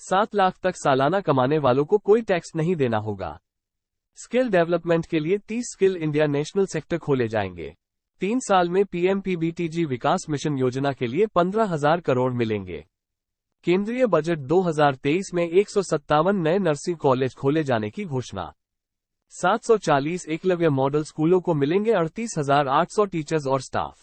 7 लाख तक सालाना कमाने वालों को कोई टैक्स नहीं देना होगा। स्किल डेवलपमेंट के लिए 30 स्किल इंडिया नेशनल सेक्टर खोले जाएंगे। 3 साल में पीएमपीबीटीजी विकास मिशन योजना के लिए 15,000 करोड़ मिलेंगे। केंद्रीय बजट 2023 में 157 नए नर्सिंग कॉलेज खोले जाने की घोषणा। 740 एकलव्य मॉडल स्कूलों को मिलेंगे 38,800 टीचर्स और स्टाफ।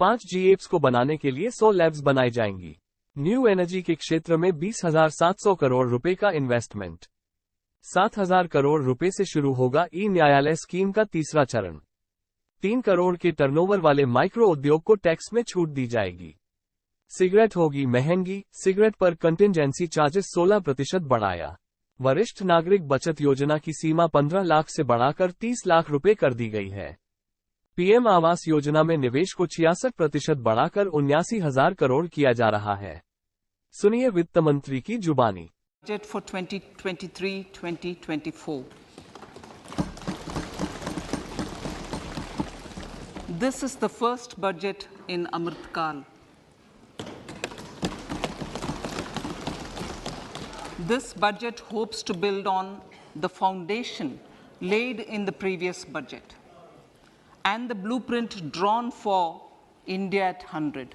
5 जीएप्स को बनाने के लिए 100 लैब्स बनाई जाएंगी। न्यू एनर्जी के क्षेत्र में 20,700 करोड़ रुपए का इन्वेस्टमेंट। 7,000 करोड़ रुपए से शुरू होगा ई न्यायालय स्कीम का तीसरा चरण। 3 करोड़ के टर्नओवर वाले माइक्रो उद्योग को टैक्स में छूट दी जाएगी। सिगरेट होगी महंगी, सिगरेट पर कंटिंजेंसी चार्जेस 16% बढ़ाया। वरिष्ठ नागरिक बचत योजना की सीमा 15 लाख से बढ़ाकर 30 लाख रुपए कर दी गई है। पीएम आवास योजना में निवेश को 66% बढ़ाकर 79,000 करोड़ किया जा रहा है। सुनिए वित्त मंत्री की जुबानी। Budget for 2023-2024. This is the first budget in Amrit Kal. This budget hopes to build on the foundation laid in the previous budget and the blueprint drawn for India at 100.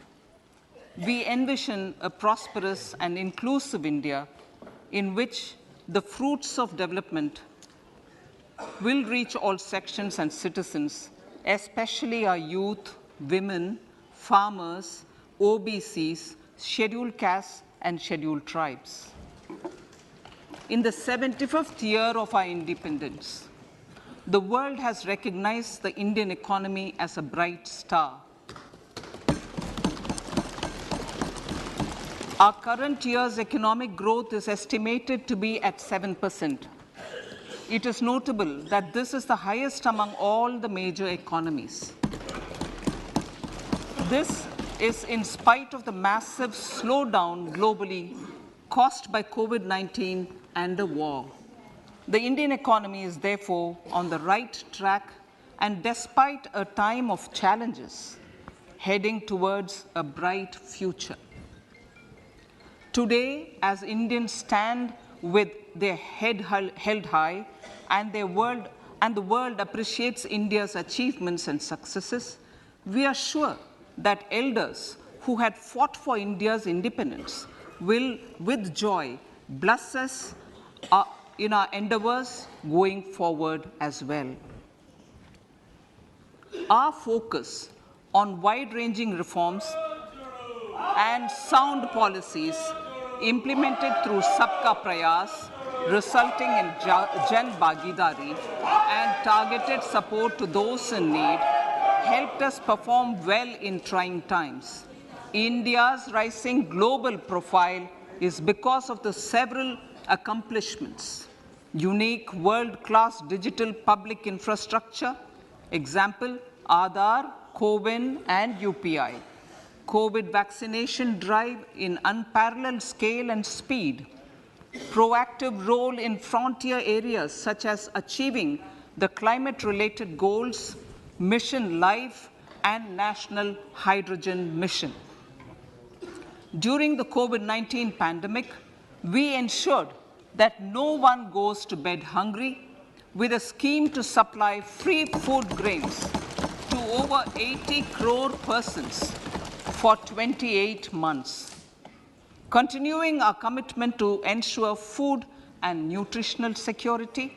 We envision a prosperous and inclusive India in which the fruits of development will reach all sections and citizens, especially our youth, women, farmers, OBCs, scheduled castes and scheduled tribes. In the 75th year of our independence, the world has recognized the Indian economy as a bright star. Our current year's economic growth is estimated to be at 7%. It is notable that this is the highest among all the major economies. This is in spite of the massive slowdown globally caused by COVID-19 and the war. The Indian economy is therefore on the right track and despite a time of challenges, heading towards a bright future. Today, as Indians stand with their head held high and the world appreciates India's achievements and successes, we are sure that elders who had fought for India's independence will, with joy, bless us in our endeavors going forward as well. Our focus on wide-ranging reforms and sound policies implemented through Sabka Prayas, resulting in Jan Bhagidari and targeted support to those in need, helped us perform well in trying times. India's rising global profile is because of the several accomplishments. Unique world-class digital public infrastructure, example, Aadhaar, CoWIN and UPI. COVID vaccination drive in unparalleled scale and speed. Proactive role in frontier areas such as achieving the climate-related goals, Mission Life and National Hydrogen Mission. During the COVID-19 pandemic, we ensured that no one goes to bed hungry with a scheme to supply free food grains to over 80 crore persons for 28 months. Continuing our commitment to ensure food and nutritional security,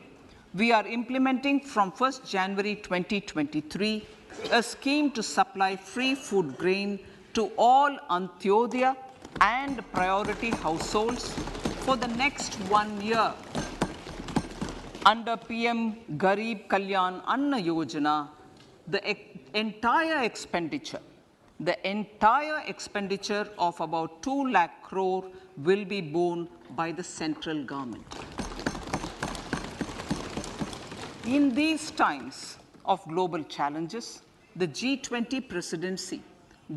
we are implementing from 1st January 2023 a scheme to supply free food grain to all Antyodaya and priority households for the next 1 year. Under PM Garib Kalyan Anna Yojana, the entire expenditure of about 2 lakh crore will be borne by the central government. In these times of global challenges, the G20 presidency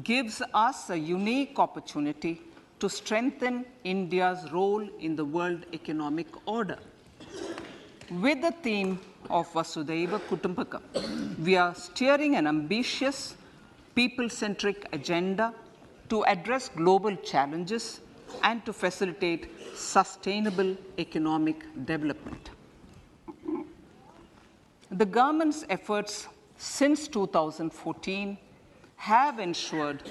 gives us a unique opportunity to strengthen India's role in the world economic order. With the theme of Vasudhaiva Kutumbakam, we are steering an ambitious, people-centric agenda to address global challenges and to facilitate sustainable economic development. The government's efforts since 2014 have ensured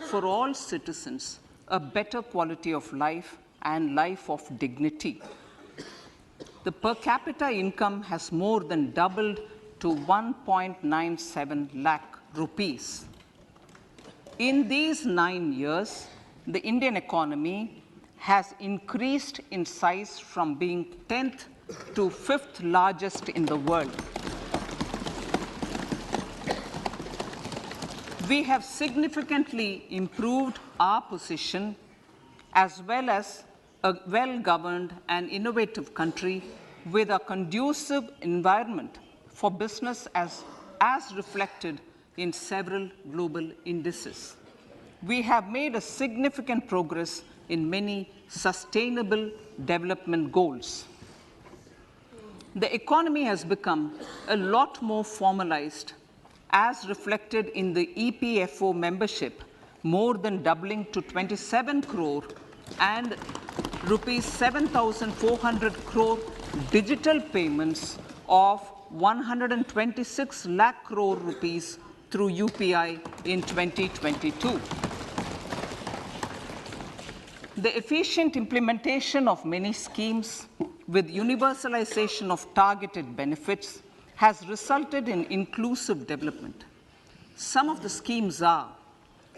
for all citizens a better quality of life and life of dignity. The per capita income has more than doubled to 1.97 lakh rupees. In these 9 years, the Indian economy has increased in size from being 10th to 5th largest in the world. We have significantly improved our position as well as a well-governed and innovative country with a conducive environment for business as reflected in several global indices. We have made a significant progress in many sustainable development goals. The economy has become a lot more formalized as reflected in the EPFO membership, more than doubling to 27 crore and rupees 7,400 crore digital payments of 126 lakh crore rupees through UPI in 2022. The efficient implementation of many schemes with universalization of targeted benefits has resulted in inclusive development. Some of the schemes are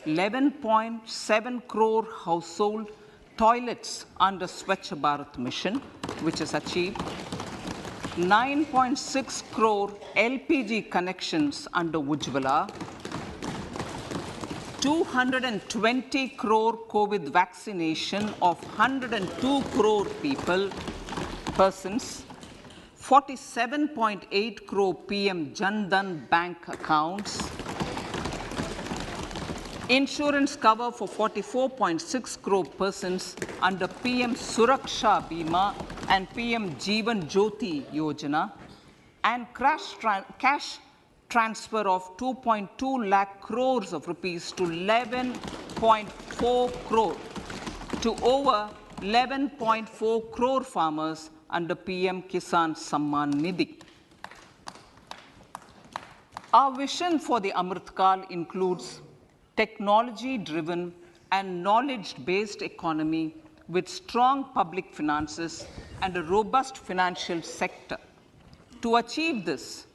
11.7 crore household toilets under Swachh Bharat mission, which is achieved, 9.6 crore LPG connections under Ujjwala, 220 crore COVID vaccination of 102 crore persons, 47.8 crore PM Jan Dhan bank accounts, insurance cover for 44.6 crore persons under PM Suraksha Bima and PM Jeevan Jyoti Yojana, and cash transfer of 2.2 lakh crores of rupees to 11.4 crore to over 11.4 crore farmers under PM Kisan Samman Nidhi. Our vision for the Amrit Kal includes technology-driven and knowledge-based economy with strong public finances and a robust financial sector. To achieve this,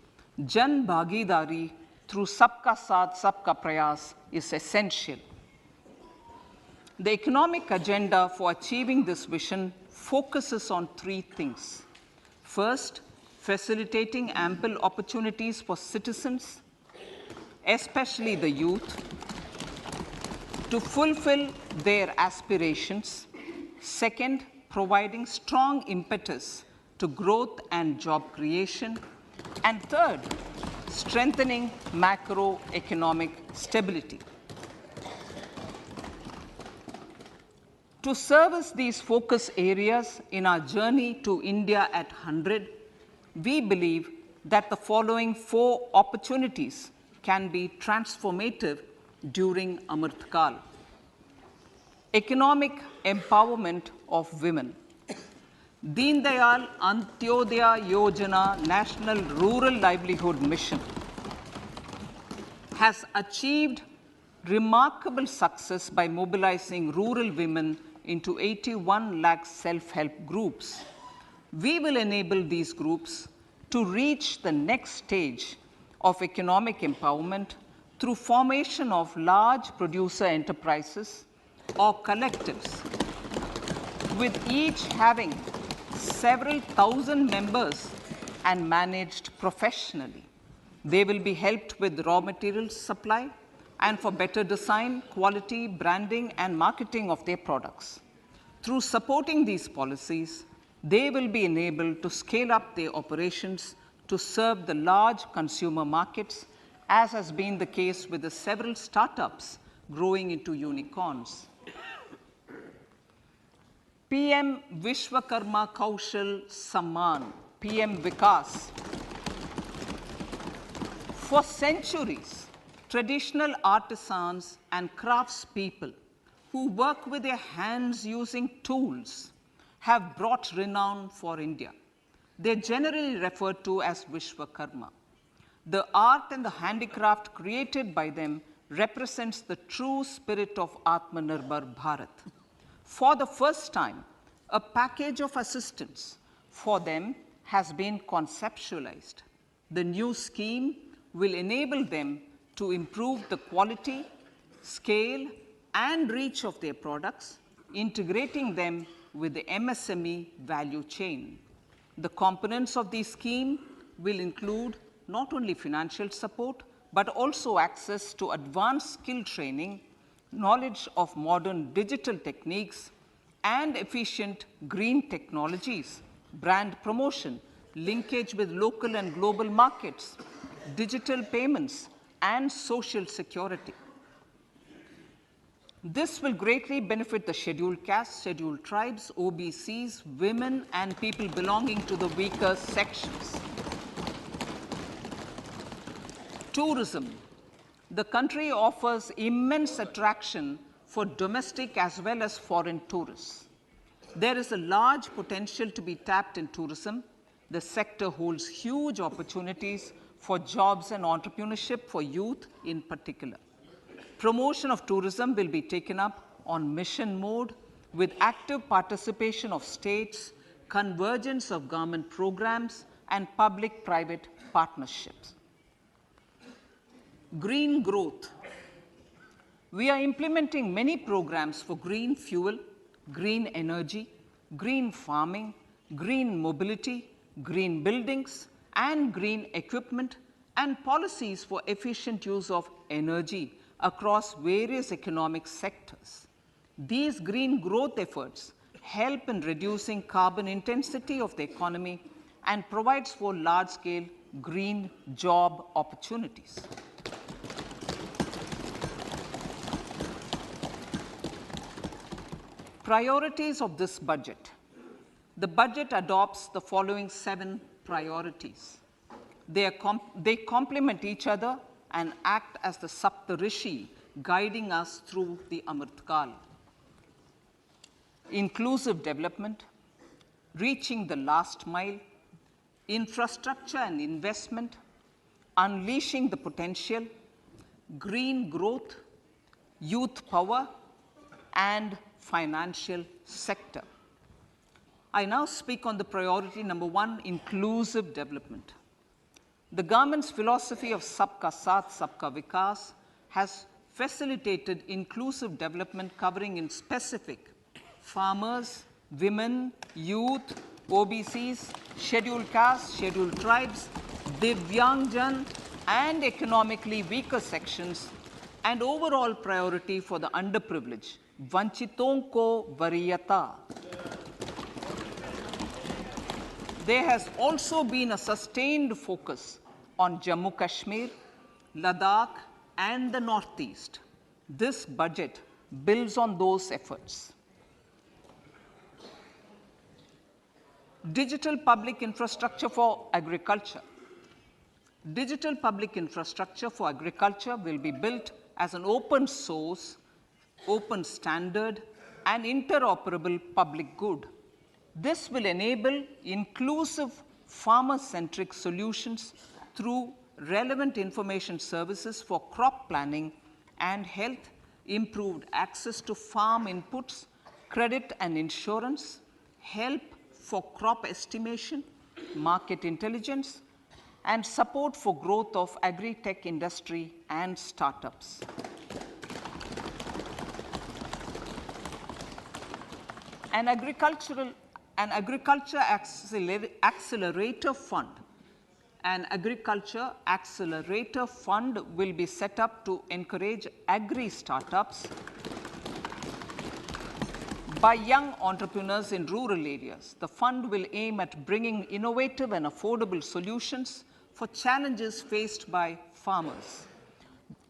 Jan Bhagidari through Sabka Saath, Sabka Prayas is essential. The economic agenda for achieving this vision focuses on 3 things. First, facilitating ample opportunities for citizens, especially the youth, to fulfill their aspirations. Second, providing strong impetus to growth and job creation. And third, strengthening macroeconomic stability. To service these focus areas in our journey to India at 100, we believe that the following 4 opportunities can be transformative during Amrit Kal. Economic empowerment of women. Deen Dayal Antyodaya Yojana National Rural Livelihood Mission has achieved remarkable success by mobilizing rural women into 81 lakh self-help groups. We will enable these groups to reach the next stage of economic empowerment through formation of large producer enterprises or collectives, with each having several thousand members and managed professionally. They will be helped with raw materials supply and for better design, quality, branding, and marketing of their products. Through supporting these policies, they will be enabled to scale up their operations to serve the large consumer markets, as has been the case with the several startups growing into unicorns. PM Vishwakarma Kaushal Samman, PM Vikas. For centuries, traditional artisans and craftspeople who work with their hands using tools have brought renown for India. They're generally referred to as Vishwakarma. The art and the handicraft created by them represents the true spirit of Atmanirbhar Bharat. For the first time, a package of assistance for them has been conceptualized. The new scheme will enable them to improve the quality, scale, and reach of their products, integrating them with the MSME value chain. The components of the scheme will include not only financial support, but also access to advanced skill training, knowledge of modern digital techniques, and efficient green technologies, brand promotion, linkage with local and global markets, digital payments, and social security. This will greatly benefit the scheduled castes, scheduled tribes, OBCs, women, and people belonging to the weaker sections. Tourism. The country offers immense attraction for domestic as well as foreign tourists. There is a large potential to be tapped in tourism. The sector holds huge opportunities for jobs and entrepreneurship for youth in particular. Promotion of tourism will be taken up on mission mode with active participation of states, convergence of government programs, and public-private partnerships. Green growth. We are implementing many programs for green fuel, green energy, green farming, green mobility, green buildings, and green equipment, and policies for efficient use of energy across various economic sectors. These green growth efforts help in reducing carbon intensity of the economy and provides for large-scale green job opportunities. Priorities of this budget. The budget adopts the following 7 priorities. They complement each other and act as the Saptarishi guiding us through the Amritkal. Inclusive development, reaching the last mile, infrastructure and investment, unleashing the potential, green growth, youth power, and financial sector. I now speak on the priority number 1, inclusive development. The government's philosophy of Sabka Saath, Sabka Vikas has facilitated inclusive development covering in specific farmers, women, youth, OBCs, scheduled castes, scheduled tribes, Divyangjan, and economically weaker sections, and overall priority for the underprivileged, Vanchiton ko Variyata. There has also been a sustained focus on Jammu Kashmir, Ladakh, and the Northeast. This budget builds on those efforts. Digital public infrastructure for agriculture. Digital public infrastructure for agriculture will be built as an open source, open standard, and interoperable public good. This will enable inclusive farmer-centric solutions through relevant information services for crop planning and health, improved access to farm inputs, credit and insurance, help for crop estimation, market intelligence, and support for growth of agri-tech industry and startups. An agriculture accelerator fund. An agriculture accelerator fund will be set up to encourage agri-startups by young entrepreneurs in rural areas. The fund will aim at bringing innovative and affordable solutions for challenges faced by farmers.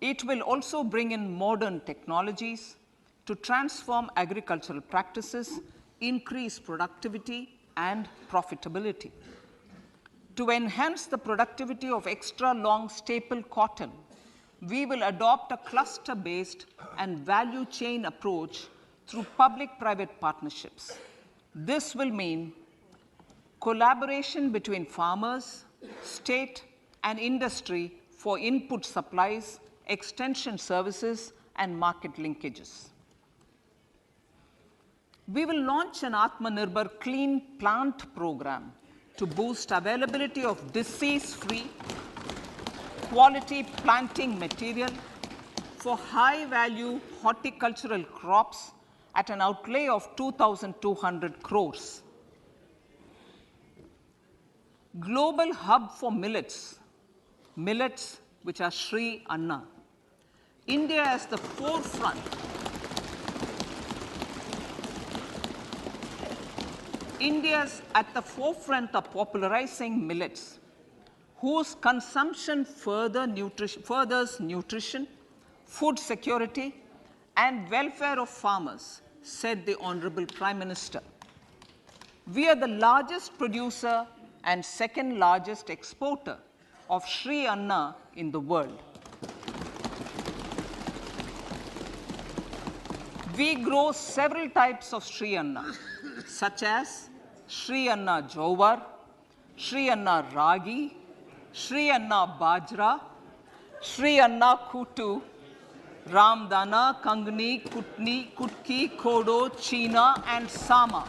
It will also bring in modern technologies to transform agricultural practices, increase productivity and profitability. To enhance the productivity of extra long staple cotton, we will adopt a cluster-based and value chain approach through public-private partnerships. This will mean collaboration between farmers, state, and industry for input supplies, extension services, and market linkages. We will launch an Atmanirbhar Clean Plant program to boost availability of disease-free, quality planting material for high-value horticultural crops at an outlay of 2,200 crores. Global hub for millets, which are Sri Anna. India is the forefront. India's at the forefront of popularizing millets, whose consumption furthers nutrition, food security, and welfare of farmers, said the Honorable Prime Minister. We are the largest producer and second largest exporter of Sri Anna in the world. We grow several types of Sri Anna, such as Sri Anna Jowar, Sri Anna Ragi, Sri Anna Bajra, Sri Anna Kutu, Ramdana, Kangni, Kutni, Kutki, Kodo, China, and Sama.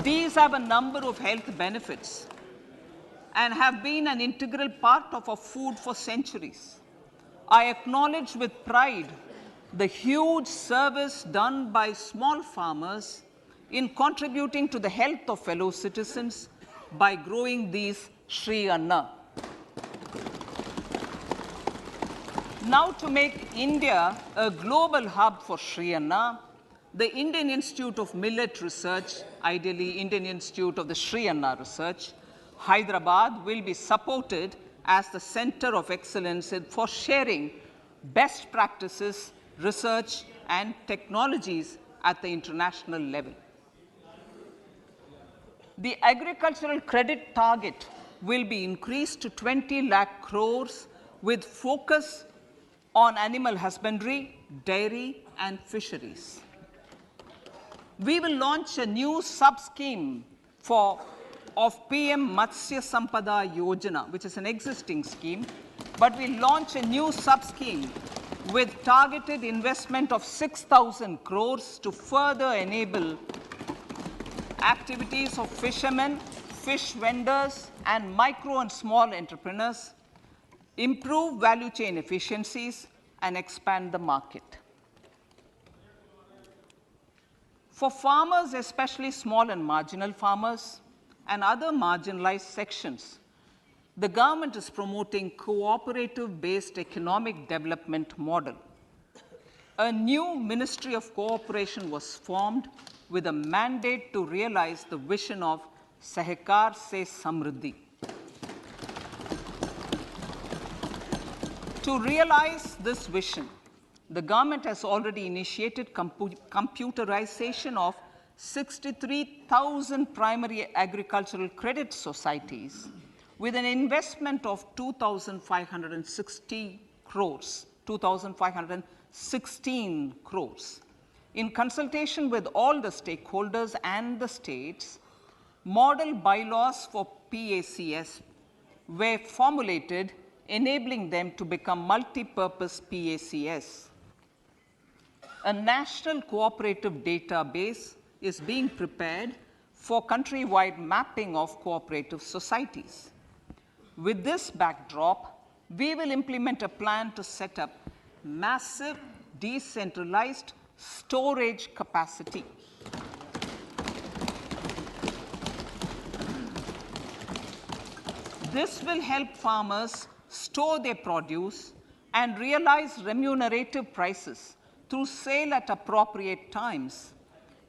These have a number of health benefits and have been an integral part of our food for centuries. I acknowledge with pride the huge service done by small farmers in contributing to the health of fellow citizens by growing these Sri Anna. Now, to make India a global hub for Sri Anna, the Indian Institute of Millet Research, ideally Indian Institute of the Sri Anna Research, Hyderabad, will be supported as the center of excellence for sharing best practices, research, and technologies at the international level. The agricultural credit target will be increased to 20 lakh crores with focus on animal husbandry, dairy, and fisheries. We will launch a new sub-scheme of PM Matsya Sampada Yojana, which is an existing scheme, but we launch a new sub-scheme with targeted investment of 6,000 crores to further enable activities of fishermen, fish vendors, and micro and small entrepreneurs, improve value chain efficiencies, and expand the market. For farmers, especially small and marginal farmers and other marginalized sections, the government is promoting cooperative-based economic development model. A new Ministry of Cooperation was formed with a mandate to realize the vision of Sahkar Se Samriddhi. To realize this vision, the government has already initiated computerization of 63,000 primary agricultural credit societies with an investment of 2,516 crores. In consultation with all the stakeholders and the states, model bylaws for PACS were formulated, enabling them to become multi-purpose PACS. A national cooperative database is being prepared for countrywide mapping of cooperative societies. With this backdrop, we will implement a plan to set up massive decentralized storage capacity. This will help farmers store their produce and realize remunerative prices through sale at appropriate times.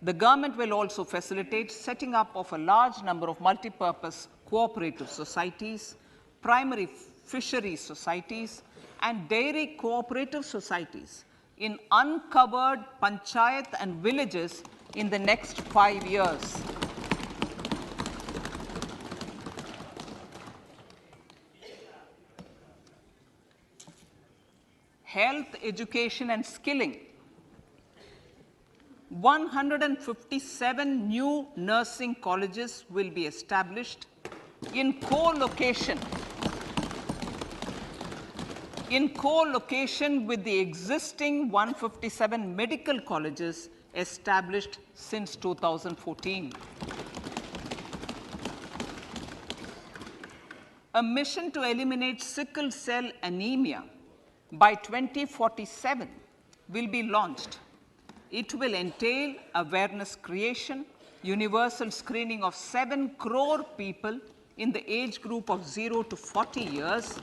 The government will also facilitate setting up of a large number of multi-purpose cooperative societies, primary fisheries societies, and dairy cooperative societies in uncovered panchayat and villages in the next 5 years. health, education, and skilling. 157 new nursing colleges will be established in co-location with the existing 157 medical colleges established since 2014. A mission to eliminate sickle cell anemia by 2047 will be launched. It will entail awareness creation, universal screening of 7 crore people in the age group of 0 to 40 years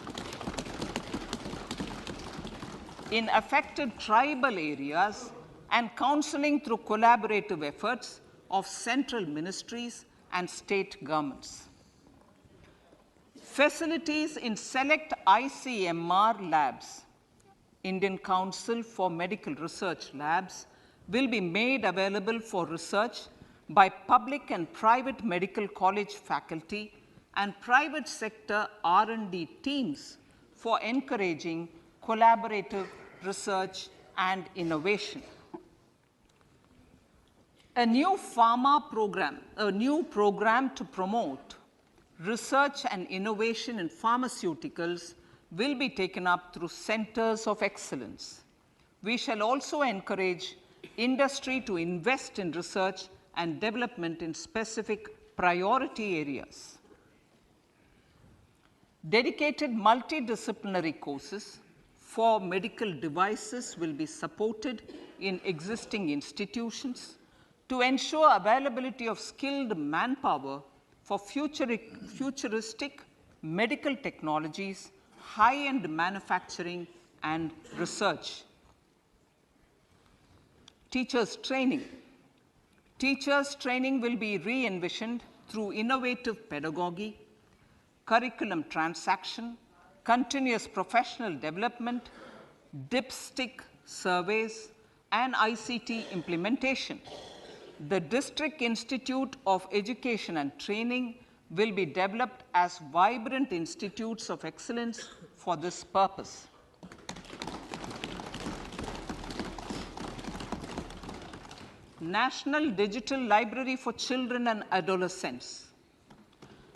in affected tribal areas, and counseling through collaborative efforts of central ministries and state governments. Facilities in select ICMR labs, Indian Council for Medical Research Labs, will be made available for research by public and private medical college faculty and private sector R&D teams for encouraging collaborative research and innovation. A new program to promote research and innovation in pharmaceuticals will be taken up through centers of excellence. We shall also encourage industry to invest in research and development in specific priority areas. Dedicated multidisciplinary courses for medical devices will be supported in existing institutions to ensure availability of skilled manpower for futuristic medical technologies, high-end manufacturing, and research. Teachers' training. Teachers' training will be re-envisioned through innovative pedagogy, curriculum transaction, continuous professional development, dipstick surveys, and ICT implementation. The District Institute of Education and Training will be developed as vibrant institutes of excellence for this purpose. National Digital Library for Children and Adolescents.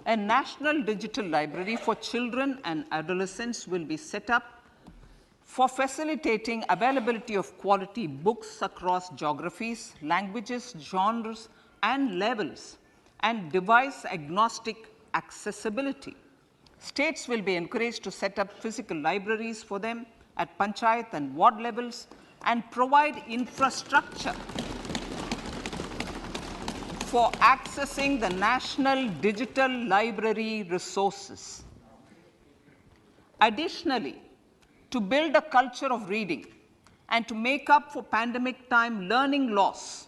A National Digital Library for Children and Adolescents will be set up for facilitating availability of quality books across geographies, languages, genres, and levels, and device-agnostic accessibility. States will be encouraged to set up physical libraries for them at panchayat and ward levels and provide infrastructure for accessing the national digital library resources. Additionally, to build a culture of reading and to make up for pandemic time learning loss,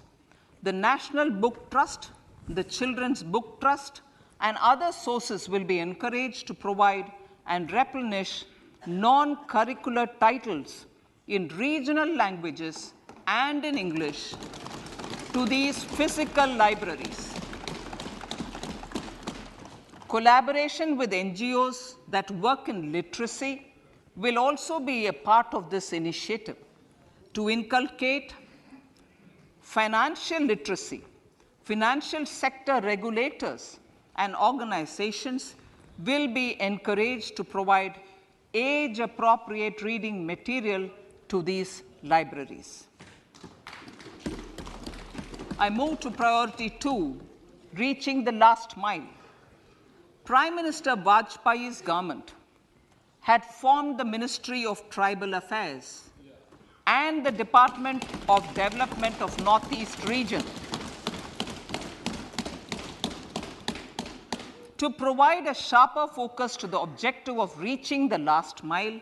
the National Book Trust, the Children's Book Trust, and other sources will be encouraged to provide and replenish non-curricular titles in regional languages and in English to these physical libraries. Collaboration with NGOs that work in literacy will also be a part of this initiative. To inculcate financial literacy, financial sector regulators and organizations will be encouraged to provide age-appropriate reading material to these libraries. I move to priority 2, reaching the last mile. Prime Minister Vajpayee's government had formed the Ministry of Tribal Affairs and the Department of Development of Northeast Region to provide a sharper focus to the objective of reaching the last mile.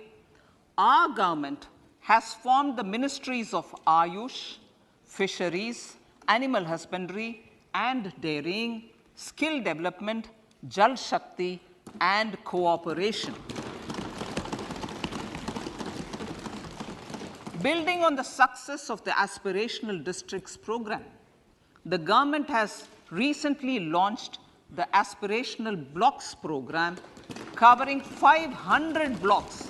Our government has formed the Ministries of Ayush, Fisheries, Animal Husbandry and Dairying, Skill Development, Jal Shakti, and Cooperation. Building on the success of the Aspirational Districts program, the government has recently launched the Aspirational Blocks program, covering 500 blocks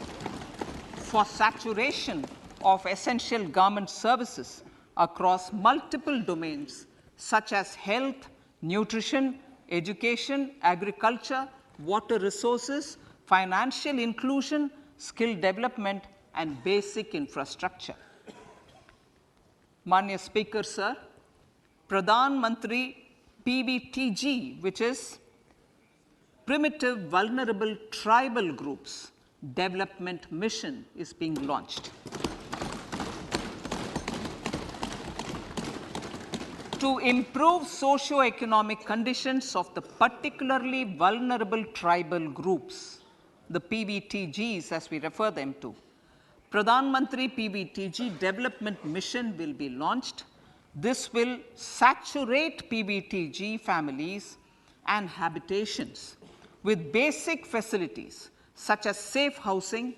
for saturation of essential government services across multiple domains such as health, nutrition, education, agriculture, water resources, financial inclusion, skill development, and basic infrastructure. Manya Speaker, sir, Pradhan Mantri PBTG, which is Primitive Vulnerable Tribal Groups Development Mission, is being launched. To improve socio-economic conditions of the particularly vulnerable tribal groups, the PBTGs as we refer them to, Pradhan Mantri PBTG Development Mission will be launched. This will saturate PBTG families and habitations with basic facilities such as safe housing,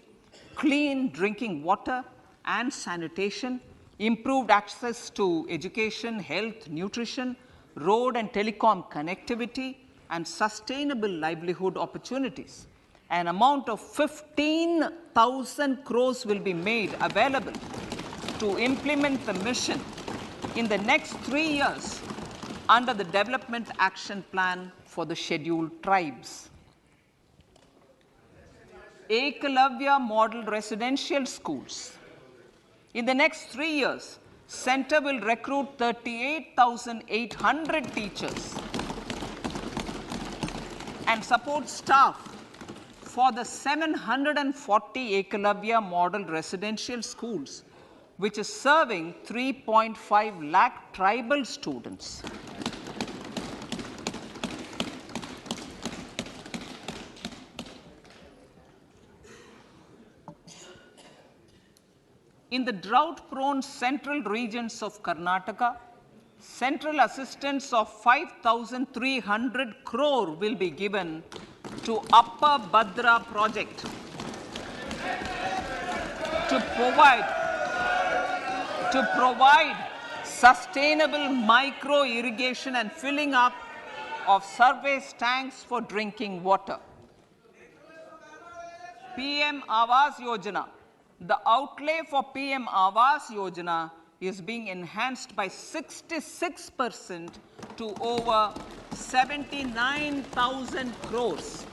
clean drinking water and sanitation, improved access to education, health, nutrition, road and telecom connectivity, and sustainable livelihood opportunities. An amount of 15,000 crores will be made available to implement the mission in the next 3 years under the Development Action Plan for the Scheduled Tribes. Ekalavya Model Residential Schools. In the next 3 years, Center will recruit 38,800 teachers and support staff for the 740 Ekalavya Model Residential Schools, which is serving 3.5 lakh tribal students. In the drought-prone central regions of Karnataka, central assistance of 5,300 crore will be given to Upper Bhadra project to provide sustainable micro irrigation and filling up of surface tanks for drinking water. PM Awas Yojana. The outlay for PM Awas Yojana is being enhanced by 66% to over 79,000 crores.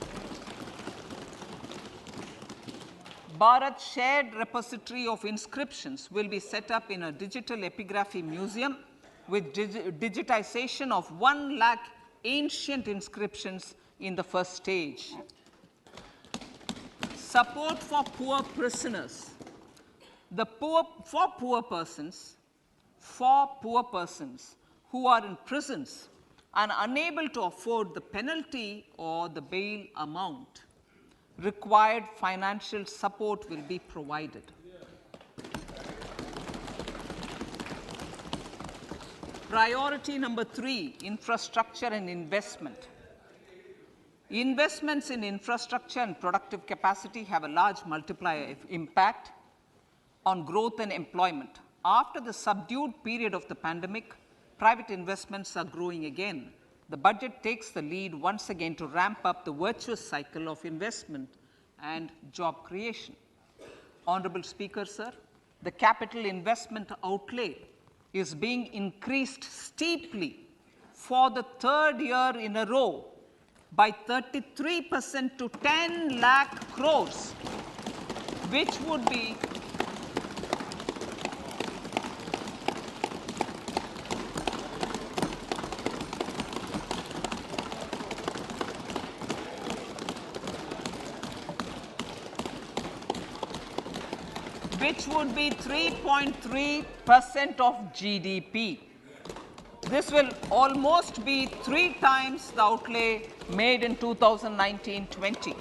Bharat Shared Repository of Inscriptions will be set up in a digital epigraphy museum with digitization of 1 lakh ancient inscriptions in the first stage. Support for poor prisoners. For poor persons who are in prisons and unable to afford the penalty or the bail amount, required financial support will be provided. Priority number 3, infrastructure and investment. Investments in infrastructure and productive capacity have a large multiplier impact on growth and employment. After the subdued period of the pandemic, private investments are growing again. The budget takes the lead once again to ramp up the virtuous cycle of investment and job creation. Honorable Speaker, sir, the capital investment outlay is being increased steeply for the 3rd year in a row by 33% to 10 lakh crores, which would be which would be 3.3% of GDP. This will almost be 3 times the outlay made in 2019-20.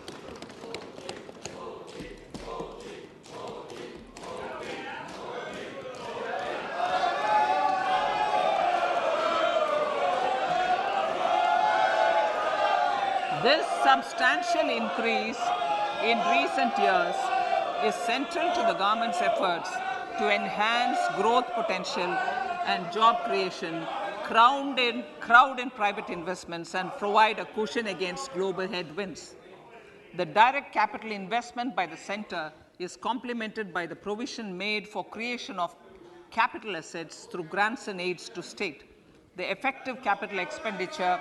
This substantial increase in recent years is central to the government's efforts to enhance growth potential and job creation, crowd in private investments, and provide a cushion against global headwinds. The direct capital investment by the center is complemented by the provision made for creation of capital assets through grants and aids to state. The effective capital expenditure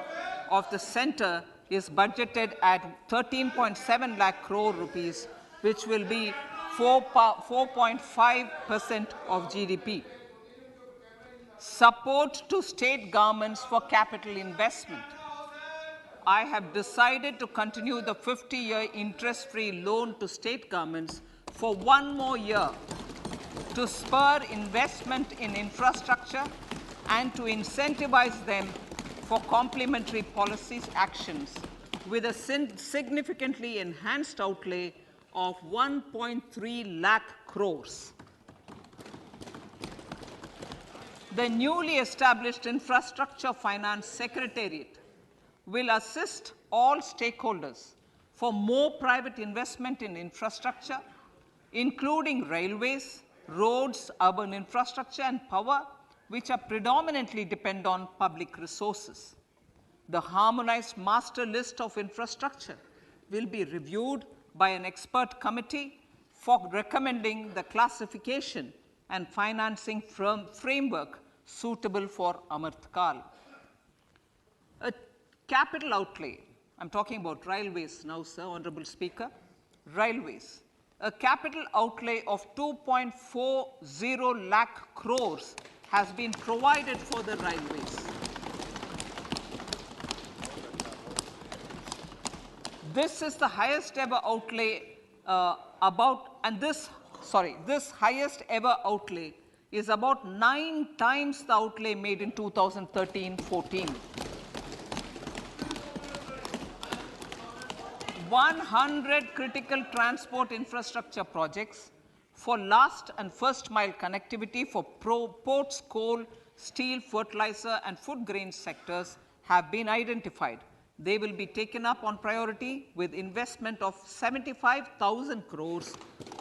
of the centre is budgeted at 13.7 lakh crore rupees, which will be 4.5% of GDP. Support to state governments for capital investment. I have decided to continue the 50-year interest-free loan to state governments for 1 more year to spur investment in infrastructure and to incentivize them for complementary policies actions with a significantly enhanced outlay of 1.3 lakh crores. The newly established Infrastructure Finance Secretariat will assist all stakeholders for more private investment in infrastructure, including railways, roads, urban infrastructure, and power, which are predominantly depend on public resources. The harmonized master list of infrastructure will be reviewed by an expert committee for recommending the classification and financing framework suitable for Amrit Kal. A capital outlay, I'm talking about railways now, sir, Honorable Speaker, railways. A capital outlay of 2.40 lakh crores has been provided for the railways. This is the highest ever outlay this highest ever outlay is about 9 times the outlay made in 2013-14. 100 critical transport infrastructure projects for last and first mile connectivity for ports, coal, steel, fertilizer, and food grain sectors have been identified. They will be taken up on priority with investment of 75,000 crores,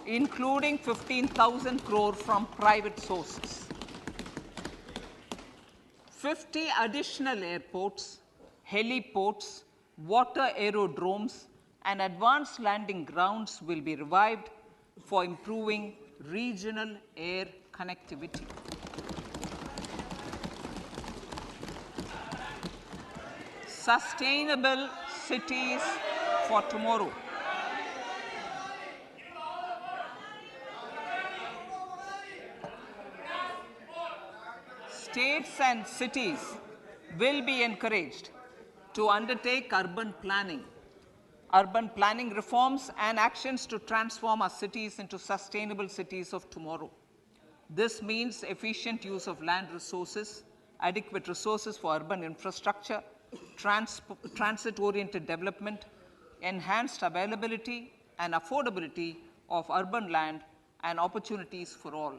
including 15,000 crore from private sources. 50 additional airports, heliports, water aerodromes, and advanced landing grounds will be revived for improving regional air connectivity. Sustainable cities for tomorrow. States and cities will be encouraged to undertake urban planning reforms and actions to transform our cities into sustainable cities of tomorrow. This means efficient use of land resources, adequate resources for urban infrastructure, transit-oriented development, enhanced availability and affordability of urban land, and opportunities for all.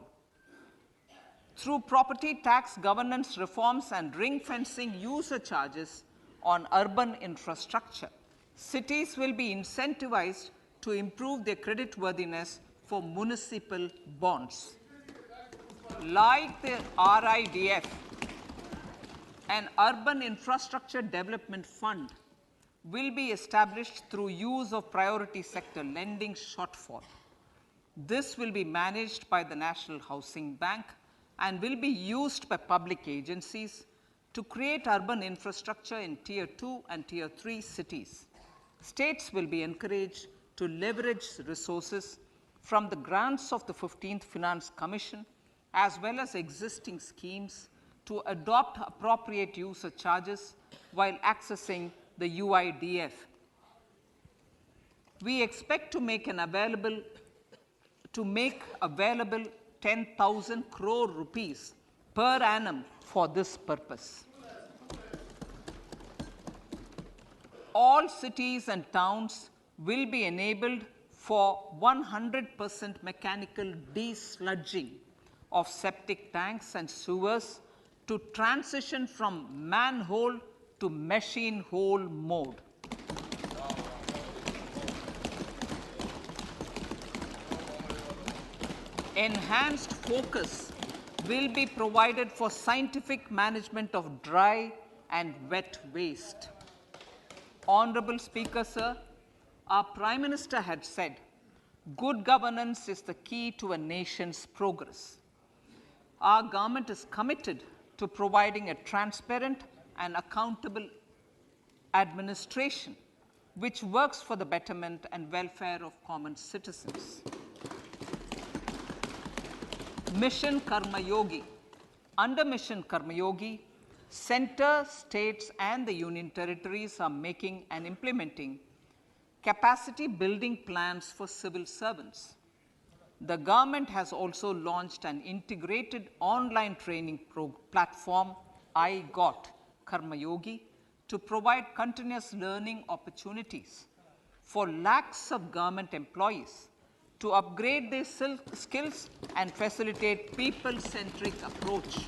Through property tax governance reforms and ring-fencing user charges on urban infrastructure, cities will be incentivized to improve their creditworthiness for municipal bonds. Like the RIDF, an Urban Infrastructure Development Fund will be established through use of priority sector lending shortfall. This will be managed by the National Housing Bank and will be used by public agencies to create urban infrastructure in Tier 2 and Tier 3 cities. States will be encouraged to leverage resources from the grants of the 15th Finance Commission as well as existing schemes to adopt appropriate user charges while accessing the UIDF. We expect to make available 10,000 crore rupees per annum for this purpose. All cities and towns will be enabled for 100% mechanical desludging of septic tanks and sewers to transition from manhole to machine hole mode. Enhanced focus will be provided for scientific management of dry and wet waste. Honorable Speaker, sir, our Prime Minister had said Good governance is the key to a nation's progress. Our government is committed to providing a transparent and accountable administration which works for the betterment and welfare of common citizens. Mission Karma Yogi. Under Mission Karma Yogi, center, states, and the union territories are making and implementing capacity building plans for civil servants. The government has also launched an integrated online training platform, I Got Karma Yogi, to provide continuous learning opportunities for lakhs of government employees to upgrade their skills and facilitate people-centric approach